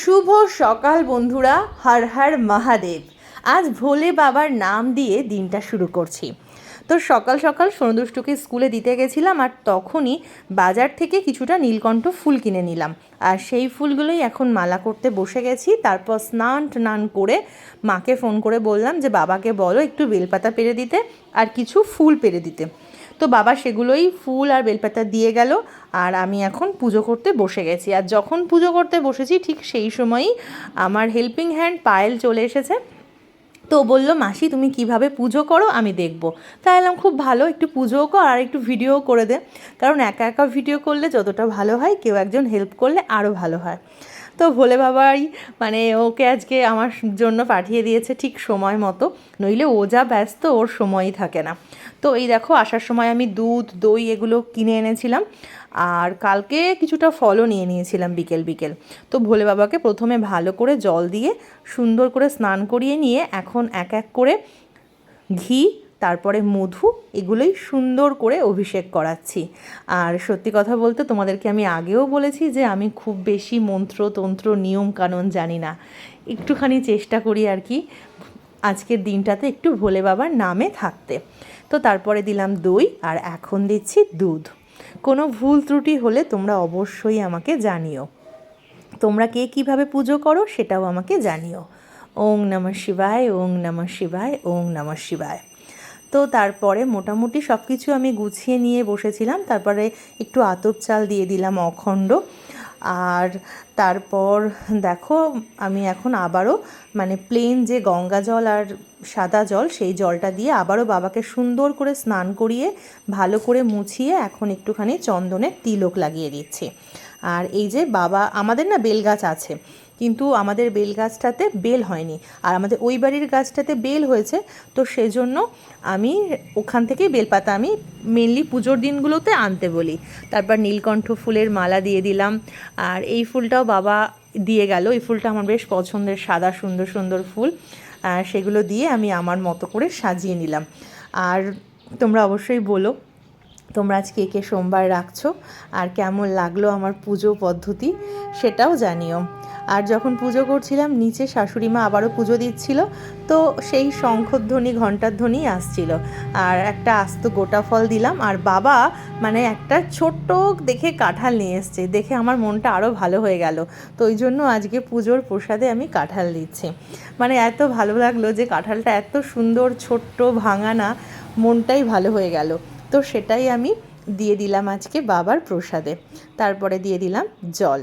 শুভ সকাল বন্ধুরা, হর হর মহাদেব। আজ ভোলে বাবার নাম দিয়ে দিনটা শুরু করছি। তো সকাল সকাল সোনুদুষ্টুকে স্কুলে দিতে গেছিলাম, আর তখনই বাজার থেকে কিছুটা নীলকণ্ঠ ফুল কিনে নিলাম, আর সেই ফুলগুলোই এখন মালা করতে বসে গেছি। তারপর স্নান করে মাকে ফোন করে বললাম যে বাবাকে বলো একটু বেলপাতা পেরে দিতে আর কিছু ফুল পেরে দিতে। তো বাবা সেগুলোই ফুল আর বেলপাতা দিয়ে গেল, আর আমি এখন পুজো করতে বসে গেছি। আর যখন পুজো করতে বসেছি ঠিক সেই সময়ই আমার হেল্পিং হ্যান্ড পায়েল চলে এসেছে। তো বললো, মাসি তুমি কিভাবে পুজো করো আমি দেখব। তাই এলাম, খুব ভালো, একটু পুজোও কর আর একটু ভিডিও করে দে, কারণ একা একা ভিডিও করলে যতটা ভালো হয় কেউ একজন হেল্প করলে আরও ভালো হয়। তো ভোলে বাবাই ওকে আজকে আমার জন্য পাঠিয়ে দিয়েছে ঠিক সময় মতো, নইলে ও যা ব্যস্ত ওর সময়ই থাকে না। তো এই দেখো, আসার সময় আমি দুধ দই এগুলো কিনে এনেছিলাম, আর কালকে কিছুটা ফলও নিয়ে নিয়েছিলাম বিকেল বিকেল। তো ভোলে বাবাকে প্রথমে ভালো করে জল দিয়ে সুন্দর করে স্নান করিয়ে নিয়ে এখন এক এক করে ঘি, তারপরে মধু, এগুলোই সুন্দর করে অভিষেক করাচ্ছি। আর সত্যি কথা বলতে তোমাদেরকে আমি আগেও বলেছি যে আমি খুব বেশি মন্ত্রতন্ত্র নিয়মকানুন জানি না, একটুখানি চেষ্টা করি আর কি আজকের দিনটাতে একটু ভোলে বাবার নামে থাকতে। তো তারপরে দিলাম দই, আর এখন দিচ্ছি দুধ। কোনো ভুল ত্রুটি হলে তোমরা অবশ্যই আমাকে জানিও, তোমরা কে কীভাবে পুজো করো সেটাও আমাকে জানিও। ওং নমঃ শিবায়, ওং নমঃ শিবায়, ওং নমঃ শিবায়। তো তারপরে মোটামুটি সব কিছু আমি গুছিয়ে নিয়ে বসেছিলাম। তারপরে একটু আতপ চাল দিয়ে দিলাম অখণ্ড, আর তারপর দেখো আমি এখন আবারও প্লেন যে গঙ্গা জল আর সাদা জল, সেই জলটা দিয়ে আবারও বাবাকে সুন্দর করে স্নান করিয়ে ভালো করে মুছিয়ে এখন একটুখানি চন্দনের তিলক লাগিয়ে দিচ্ছি। আর এই যে বাবা, আমাদের না বেল গাছ আছে, কিন্তু আমাদের বেল গাছটাতে বেল হয়নি, আর আমাদের ওই বাড়ির গাছটাতে বেল হয়েছে। তো সেজন্য আমি ওখান থেকেই বেলপাতা আমি মেনলি পুজোর দিনগুলোতে আনতে বলি। তারপর নীলকণ্ঠ ফুলের মালা দিয়ে দিলাম, আর এই ফুলটাও বাবা দিয়ে গেল। এই ফুলটা আমার বেশ পছন্দের, সাদা সুন্দর সুন্দর ফুল, আর সেগুলো দিয়ে আমি আমার মতো করে সাজিয়ে নিলাম। আর তোমরা অবশ্যই বলো তোমরা আজ কে কে সোমবার রাখছো, আর কেমন লাগলো আমার পুজো পদ্ধতি সেটাও জানিও। আর যখন পুজো করছিলাম নিচে শাশুড়ি মা আবারও পুজো দিচ্ছিল, তো সেই শঙ্খধ্বনি ঘণ্টার ধ্বনি আসছিল, আর একটা আস্ত গোটা ফল দিলাম। আর বাবা একটা ছোট্ট দেখে কাঁঠাল নিয়ে এসছে, দেখে আমার মনটা আরও ভালো হয়ে গেল। তো ওই জন্য আজকে পুজোর প্রসাদে আমি কাঁঠাল দিচ্ছি। এত ভালো লাগলো যে কাঁঠালটা এত সুন্দর, ছোট্ট, ভাঙা না, মনটাই ভালো হয়ে গেল। তো সেটাই আমি দিয়ে দিলাম আজকে বাবার প্রসাদে। তারপরে দিয়ে দিলাম জল।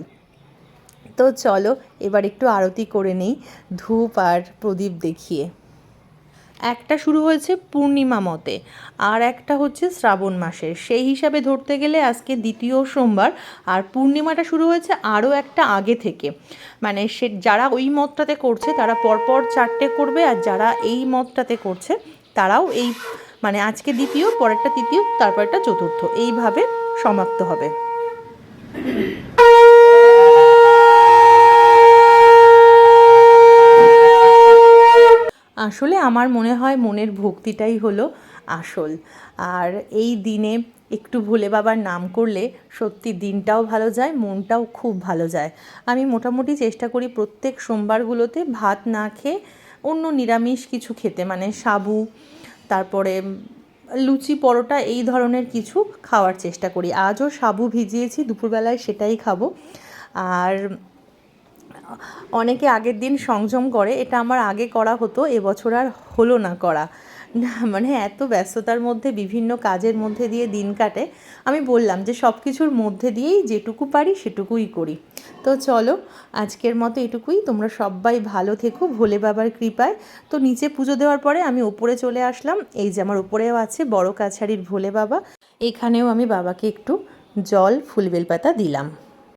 তো চলো এবার একটু আরতি করে নেই ধূপ আর প্রদীপ দেখিয়ে। একটা শুরু হয়েছে পূর্ণিমা মতে, আর একটা হচ্ছে শ্রাবণ মাসের, সেই হিসাবে ধরতে গেলে আজকে দ্বিতীয় সোমবার। আর পূর্ণিমাটা শুরু হয়েছে আরও একটা আগে থেকে, সে যারা ওই মতটাতে করছে তারা পরপর 4টে করবে, আর যারা এই মতটাতে করছে তারাও এই আজকে দ্বিতীয়, পরেরটা তৃতীয়, তারপরটা চতুর্থ, এইভাবে সমাপ্ত হবে। আসলে আমার মনে হয় মনের ভক্তিটাই হলো আসল, আর এই দিনে একটু ভোলে বাবার নাম করলে সত্যি দিনটাও ভালো যায়, মনটাও খুব ভালো যায়। আমি মোটামুটি চেষ্টা করি প্রত্যেক সোমবারগুলোতে ভাত না খেয়ে অন্য নিরামিষ কিছু খেতে, সাবু, তারপরে লুচি পরোটা, এই ধরনের কিছু খাওয়ার চেষ্টা করি। আজও সাবু ভিজিয়েছি দুপুরবেলায়, সেটাই খাবো। আর অনেকে আগের দিন সংযম করে, এটা আমার আগে করা হতো, এবছর আর হলো না করা। এত ব্যস্ততার মধ্যে বিভিন্ন কাজের মধ্যে দিয়ে দিন কাটে, আমি বললাম যে সব কিছুর মধ্যে দিয়েই যেটুকু পারি সেটুকুই করি। তো চলো আজকের মতো এটুকুই, তোমরা সবাই ভালো থেকো ভোলে বাবার কৃপায়। তো নিচে পুজো দেওয়ার পরে আমি ওপরে চলে আসলাম, এই যে আমার ওপরেও আছে বড় কাছারির ভোলে বাবা, এখানেও আমি বাবাকে একটু জল ফুল বেলপাতা দিলাম।